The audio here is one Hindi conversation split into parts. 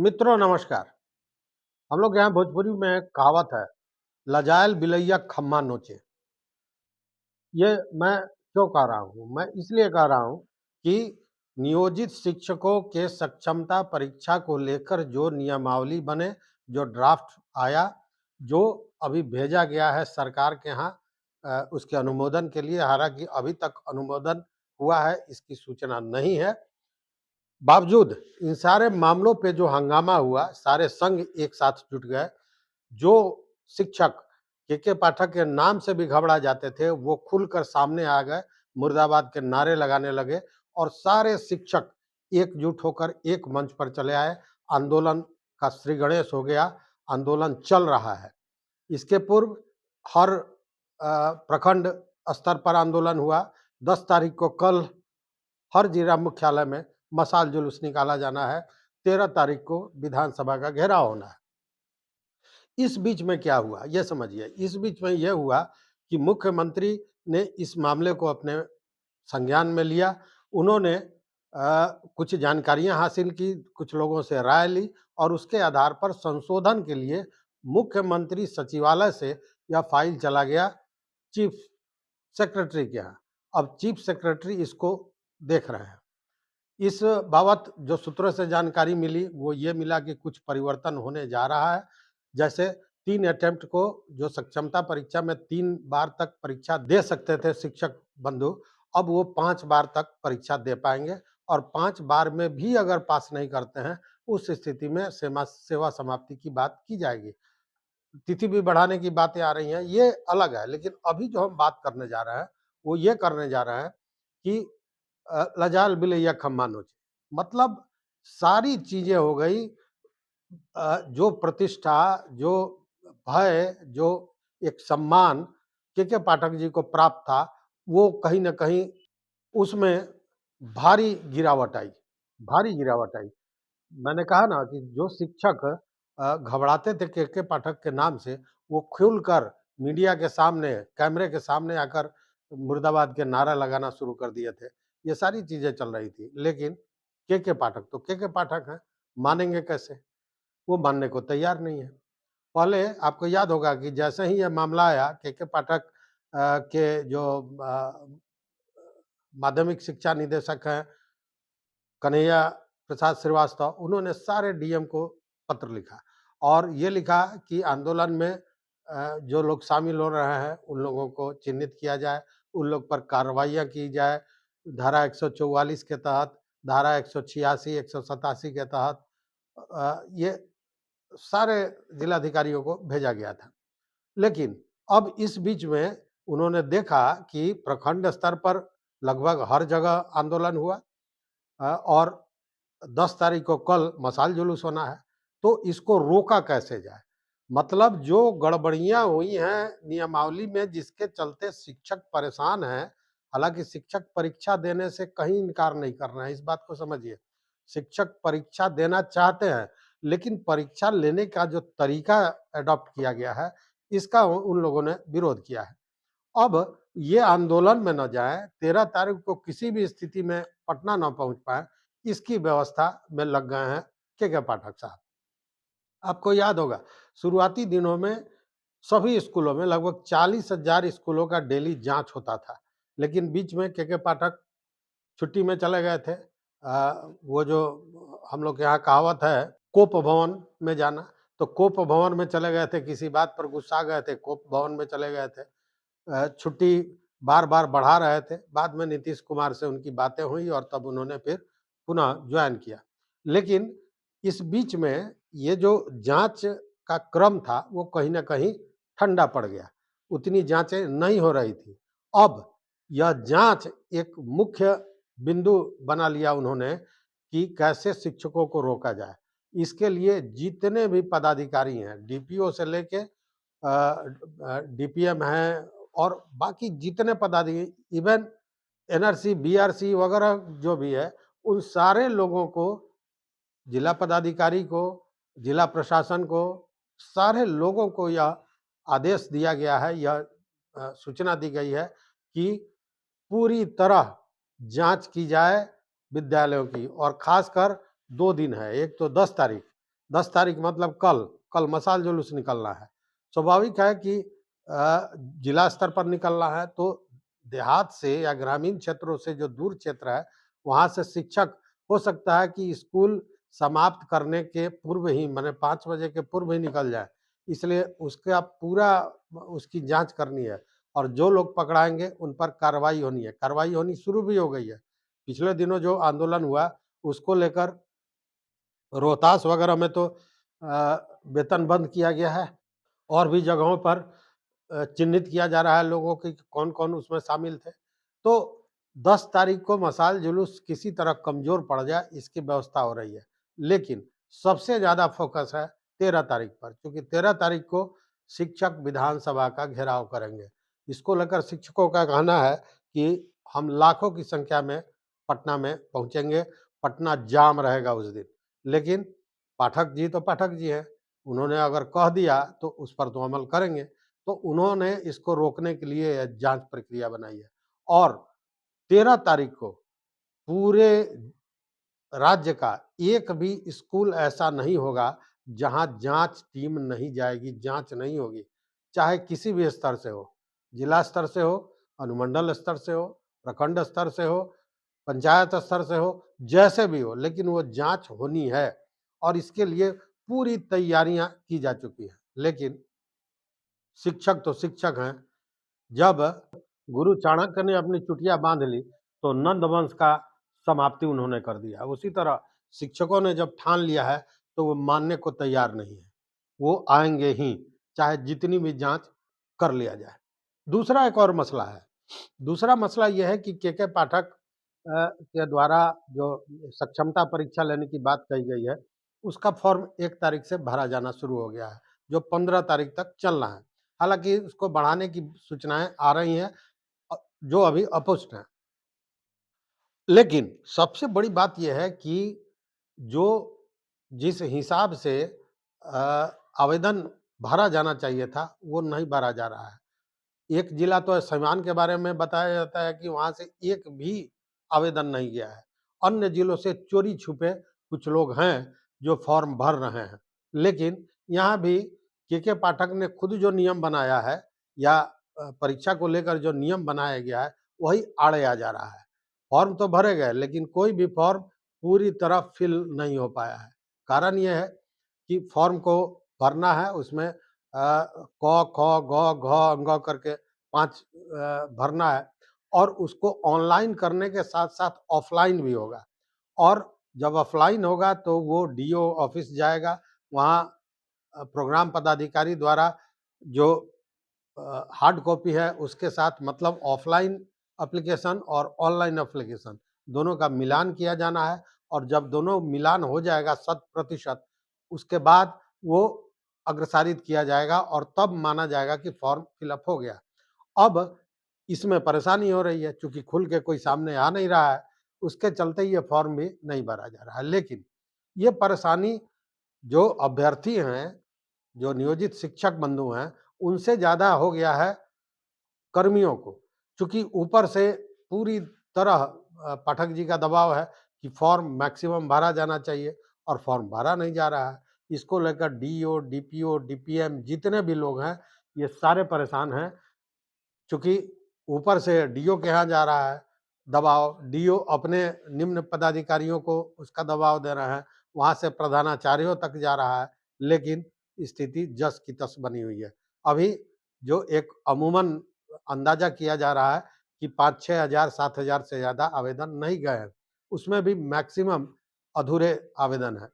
मित्रों नमस्कार। हम लोग यहाँ भोजपुरी में एक कहावत है, लजायल बिलैया खम्मा नोचे। ये मैं क्यों कह रहा हूँ? मैं इसलिए कह रहा हूँ कि नियोजित शिक्षकों के सक्षमता परीक्षा को लेकर जो नियमावली बने, जो ड्राफ्ट आया, जो अभी भेजा गया है सरकार के यहाँ उसके अनुमोदन के लिए, हालाँकि अभी तक अनुमोदन हुआ है, इसकी सूचना नहीं है। बावजूद इन सारे मामलों पे जो हंगामा हुआ, सारे संघ एक साथ जुट गए। जो शिक्षक के पाठक के नाम से भी घबरा जाते थे, वो खुलकर सामने आ गए, मुर्दाबाद के नारे लगाने लगे और सारे शिक्षक एकजुट होकर एक मंच पर चले आए। आंदोलन का श्री गणेश हो गया, आंदोलन चल रहा है। इसके पूर्व हर प्रखंड स्तर पर आंदोलन हुआ। 10 तारीख को कल हर जिला मुख्यालय में मशाल जुलूस निकाला जाना है। 13 तारीख को विधानसभा का घेराव होना है। इस बीच में क्या हुआ ये समझिए। इस बीच में यह हुआ कि मुख्यमंत्री ने इस मामले को अपने संज्ञान में लिया। उन्होंने कुछ जानकारियां हासिल की, कुछ लोगों से राय ली और उसके आधार पर संशोधन के लिए मुख्यमंत्री सचिवालय से यह फाइल चला गया चीफ सेक्रेटरी के यहाँ। अब चीफ सेक्रेटरी इसको देख रहे हैं। इस बाबत जो सूत्रों से जानकारी मिली वो ये मिला कि कुछ परिवर्तन होने जा रहा है। जैसे 3 अटेम्प्ट को जो सक्षमता परीक्षा में 3 बार तक परीक्षा दे सकते थे शिक्षक बंधु, अब वो 5 बार तक परीक्षा दे पाएँगे और 5 बार में भी अगर पास नहीं करते हैं, उस स्थिति में सेवा समाप्ति की बात की जाएगी। तिथि भी बढ़ाने की बातें आ रही हैं, ये अलग है। लेकिन अभी जो हम बात करने जा रहे हैं, वो ये करने जा रहे हैं कि लजाल बिलैया खम्मा नोचे। मतलब सारी चीज़ें हो गई। जो प्रतिष्ठा, जो भय, जो एक सम्मान के पाठक जी को प्राप्त था, वो कहीं न कहीं उसमें भारी गिरावट आई, भारी गिरावट आई। मैंने कहा ना कि जो शिक्षक घबराते थे के पाठक के नाम से, वो खुलकर मीडिया के सामने, कैमरे के सामने आकर मुर्दाबाद के नारा लगाना शुरू कर दिए थे। ये सारी चीज़ें चल रही थी। लेकिन के पाठक तो के पाठक हैं, मानेंगे कैसे? वो मानने को तैयार नहीं है। पहले आपको याद होगा कि जैसे ही ये मामला आया के पाठक के जो माध्यमिक शिक्षा निदेशक हैं कन्हैया प्रसाद श्रीवास्तव, उन्होंने सारे डीएम को पत्र लिखा और ये लिखा कि आंदोलन में जो लोग शामिल हो रहे हैं, उन लोगों को चिन्हित किया जाए, उन लोग पर कार्रवाइयाँ की जाए। धारा 144 के तहत, धारा 186, 187 के तहत ये सारे जिलाधिकारियों को भेजा गया था। लेकिन अब इस बीच में उन्होंने देखा कि प्रखंड स्तर पर लगभग हर जगह आंदोलन हुआ और 10 तारीख को कल मशाल जुलूस होना है, तो इसको रोका कैसे जाए? मतलब जो गड़बड़ियाँ हुई हैं नियमावली में जिसके चलते शिक्षक परेशान हैं, हालाँकि शिक्षक परीक्षा देने से कहीं इनकार नहीं कर रहे हैं, इस बात को समझिए। शिक्षक परीक्षा देना चाहते हैं, लेकिन परीक्षा लेने का जो तरीका एडॉप्ट किया गया है, इसका उन लोगों ने विरोध किया है। अब ये आंदोलन में न जाएँ, 13 तारीख को किसी भी स्थिति में पटना ना पहुँच पाएँ, इसकी व्यवस्था में लग गए हैं के पाठक साहब। आपको याद होगा, शुरुआती दिनों में सभी स्कूलों में लगभग 40,000 स्कूलों का डेली जाँच होता था। लेकिन बीच में के पाठक छुट्टी में चले गए थे। वो जो हम लोग के यहाँ कहावत है, कोप भवन में जाना, तो कोप भवन में चले गए थे, किसी बात पर गुस्सा गए थे, कोप भवन में चले गए थे। छुट्टी बार-बार बढ़ा रहे थे। बाद में नीतीश कुमार से उनकी बातें हुई और तब उन्होंने फिर पुनः जॉइन किया। लेकिन इस बीच में ये जो जाँच का क्रम था, वो कहीं न कहीं ठंडा पड़ गया। उतनी जाँचें नहीं हो रही थी। अब यह जाँच एक मुख्य बिंदु बना लिया उन्होंने कि कैसे शिक्षकों को रोका जाए। इसके लिए जितने भी पदाधिकारी हैं, डीपीओ से लेके डीपीएम हैं और बाकी जितने इवन एनआरसी, बीआरसी वगैरह जो भी है, उन सारे लोगों को, जिला पदाधिकारी को, जिला प्रशासन को, सारे लोगों को यह आदेश दिया गया है, यह सूचना दी गई है कि पूरी तरह जाँच की जाए विद्यालयों की और ख़ासकर 2 दिन है, एक तो 10 तारीख 10 तारीख मतलब कल मशाल जुलूस निकलना है। स्वाभाविक है कि जिला स्तर पर निकलना है तो देहात से या ग्रामीण क्षेत्रों से जो दूर क्षेत्र है, वहाँ से शिक्षक हो सकता है कि स्कूल समाप्त करने के पूर्व ही माने 5 बजे के पूर्व ही निकल जाए। इसलिए उसका पूरा उसकी जाँच करनी है और जो लोग पकड़ाएँगे उन पर कार्रवाई होनी है। कार्रवाई होनी शुरू भी हो गई है। पिछले दिनों जो आंदोलन हुआ उसको लेकर रोहतास वगैरह में तो वेतन बंद किया गया है और भी जगहों पर चिन्हित किया जा रहा है लोगों की कौन-कौन उसमें शामिल थे। तो 10 तारीख को मशाल जुलूस किसी तरह कमज़ोर पड़ जाए इसकी व्यवस्था हो रही है। लेकिन सबसे ज़्यादा फ़ोकस है 13 तारीख पर क्योंकि 13 तारीख को शिक्षक विधानसभा का घेराव करेंगे। इसको लेकर शिक्षकों का कहना है कि हम लाखों की संख्या में पटना में पहुँचेंगे, पटना जाम रहेगा उस दिन। लेकिन पाठक जी हैं, उन्होंने अगर कह दिया तो उस पर तो अमल करेंगे। तो उन्होंने इसको रोकने के लिए जाँच प्रक्रिया बनाई है और 13 तारीख को पूरे राज्य का एक भी स्कूल ऐसा नहीं होगा, जहाँ जाँच टीम नहीं जाएगी, जाँच नहीं होगी, चाहे किसी भी स्तर से हो, जिला स्तर से हो, अनुमंडल स्तर से हो, प्रखंड स्तर से हो, पंचायत स्तर से हो, जैसे भी हो, लेकिन वो जाँच होनी है और इसके लिए पूरी तैयारियाँ की जा चुकी हैं। लेकिन शिक्षक तो शिक्षक हैं, जब गुरु चाणक्य ने अपनी चुटिया बाँध ली, तो नंद वंश का समाप्ति उन्होंने कर दिया। उसी तरह शिक्षकों ने जब ठान लिया है, तो वो मानने को तैयार नहीं है। वो आएँगे ही, चाहे जितनी भी जाँच कर लिया जाए। दूसरा एक और मसला है। दूसरा मसला ये है कि के पाठक के द्वारा जो सक्षमता परीक्षा लेने की बात कही गई है, उसका फॉर्म 1 तारीख से भरा जाना शुरू हो गया है, जो 15 तारीख तक चलना है। हालाँकि उसको बढ़ाने की सूचनाएँ आ रही हैं जो अभी अपुष्ट हैं। लेकिन सबसे बड़ी बात ये है कि जो जिस हिसाब से आवेदन भरा जाना चाहिए था, वो नहीं भरा जा रहा है। एक जिला तो सीवान के बारे में बताया जाता है कि वहाँ से एक भी आवेदन नहीं गया है। अन्य जिलों से चोरी-छुपे कुछ लोग हैं, जो फ़ॉर्म भर रहे हैं। लेकिन यहाँ भी के पाठक ने खुद जो नियम बनाया है या परीक्षा को लेकर जो नियम बनाया गया है, वही आड़े आ जा रहा है। फ़ॉर्म तो भरे गए, लेकिन कोई भी फ़ॉर्म पूरी तरह फ़िल नहीं हो पाया है। कारण ये है कि फ़ॉर्म को भरना है, उसमें क, ख, ग, घ, अंग करके 5 भरना है और उसको ऑनलाइन करने के साथ-साथ ऑफ़लाइन भी होगा और जब ऑफ़लाइन होगा तो वो डीओ ऑफ़िस जाएगा, वहाँ प्रोग्राम पदाधिकारी द्वारा जो हार्ड कॉपी है उसके साथ मतलब ऑफ़लाइन एप्लीकेशन और ऑनलाइन एप्लीकेशन दोनों का मिलान किया जाना है और जब दोनों मिलान हो जाएगा 100% उसके बाद वो अग्रसारित किया जाएगा और तब माना जाएगा कि फ़ॉर्म फ़िल अप हो गया। अब इसमें परेशानी हो रही है चूँकि खुल के कोई सामने आ नहीं रहा है, उसके चलते ये फ़ॉर्म भी नहीं भरा जा रहा है। लेकिन ये परेशानी जो अभ्यर्थी हैं, जो नियोजित शिक्षक बंधु हैं, उनसे ज़्यादा हो गया है कर्मियों को। चूँकि ऊपर से पूरी तरह पाठक जी का दबाव है कि फ़ॉर्म मैक्सिमम भरा जाना चाहिए और फ़ॉर्म भरा नहीं जा रहा है। इसको लेकर डीईओ, डीपीओ, डीपीएम जितने भी लोग हैं, ये सारे परेशान हैं। चूँकि ऊपर से डीओ के यहाँ जा रहा है दबाव, डीओ अपने निम्न पदाधिकारियों को उसका दबाव दे रहे हैं, वहाँ से प्रधानाचार्यों तक जा रहा है, लेकिन स्थिति जस की तस बनी हुई है। अभी जो एक अमूमन अंदाज़ा किया जा रहा है कि 5-6 हज़ार, 7 हज़ार से ज़्यादा आवेदन नहीं गए हैं, उसमें भी मैक्सिमम अधूरे आवेदन हैं।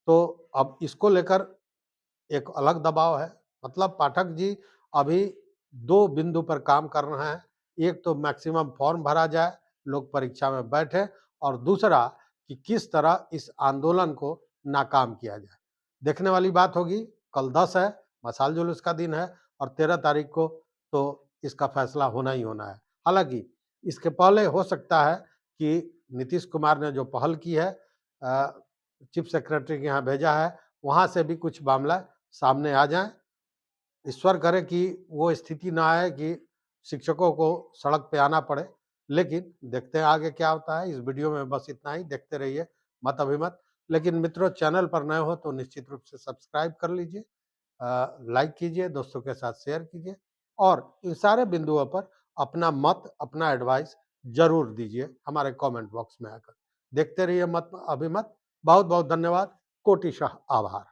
तो अब इसको लेकर एक अलग दबाव है। मतलब पाठक जी अभी 2 बिंदु पर काम कर रहे हैं। एक तो मैक्सिमम फॉर्म भरा जाए, लोग परीक्षा में बैठें और दूसरा कि किस तरह इस आंदोलन को नाकाम किया जाए। देखने वाली बात होगी, कल 10 है, मशाल जुलूस का दिन है और 13 तारीख को तो इसका फैसला होना ही होना है। हालाँकि इसके पहले हो सकता है कि नीतीश कुमार ने जो पहल की है अ, चीफ सेक्रेटरी के यहाँ भेजा है, वहाँ से भी कुछ मामला सामने आ जाएँ। ईश्वर करे कि वो स्थिति ना आए कि शिक्षकों को सड़क पे आना पड़े। लेकिन देखते हैं आगे क्या होता है। इस वीडियो में बस इतना ही, देखते रहिए मत अभिमत। लेकिन मित्रों, चैनल पर नए हो तो निश्चित रूप से सब्सक्राइब कर लीजिए, लाइक कीजिए, दोस्तों के साथ शेयर कीजिए और इन सारे बिंदुओं पर अपना मत, अपना एडवाइस ज़रूर दीजिए हमारे कमेंट बॉक्स में आकर। देखते रहिए मत अभिमत। बहुत-बहुत धन्यवाद। कोटिशः आभार।